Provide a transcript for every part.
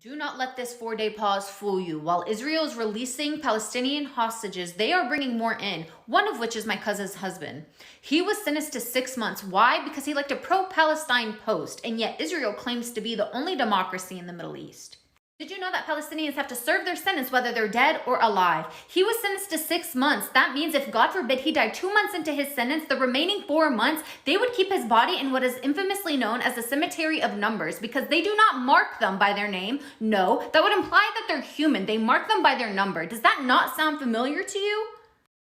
Do not let this 4-day pause fool you. While Israel is releasing Palestinian hostages, they are bringing more in, one of which is my cousin's husband. He was sentenced to 6 months. Why? Because he liked a pro-Palestine post, and yet Israel claims to be the only democracy in the Middle East. Did you know that Palestinians have to serve their sentence whether they're dead or alive? He was sentenced to 6 months. That means if, God forbid, he died 2 months into his sentence, the remaining 4 months, they would keep his body in what is infamously known as the cemetery of numbers because they do not mark them by their name. No, that would imply that they're human. They mark them by their number. Does that not sound familiar to you?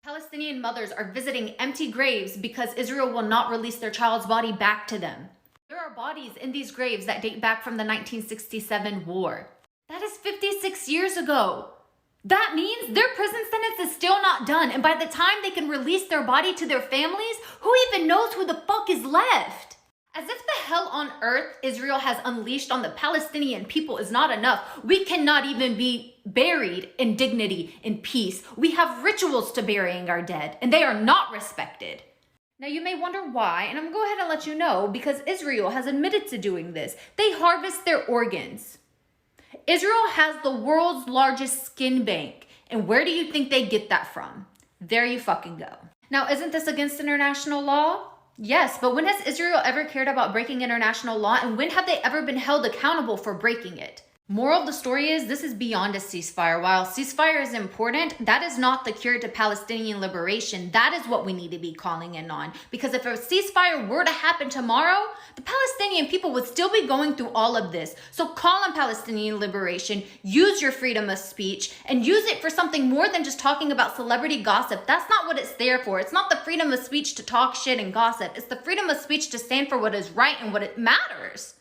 Palestinian mothers are visiting empty graves because Israel will not release their child's body back to them. There are bodies in these graves that date back from the 1967 war. That is 56 years ago. That means their prison sentence is still not done. And by the time they can release their body to their families, who even knows who the fuck is left? As if the hell on earth Israel has unleashed on the Palestinian people is not enough, we cannot even be buried in dignity, in peace. We have rituals to burying our dead, and they are not respected. Now you may wonder why, and I'm gonna go ahead and let you know, because Israel has admitted to doing this. They harvest their organs. Israel has the world's largest skin bank. And where do you think they get that from? There you fucking go. Now, isn't this against international law? Yes, but when has Israel ever cared about breaking international law, and when have they ever been held accountable for breaking it? Moral of the story is this is beyond a ceasefire. While ceasefire is important, that is not the cure to Palestinian liberation. That is what we need to be calling in on. Because if a ceasefire were to happen tomorrow, the Palestinian people would still be going through all of this. So call on Palestinian liberation, use your freedom of speech, and use it for something more than just talking about celebrity gossip. That's not what it's there for. It's not the freedom of speech to talk shit and gossip. It's the freedom of speech to stand for what is right and what it matters.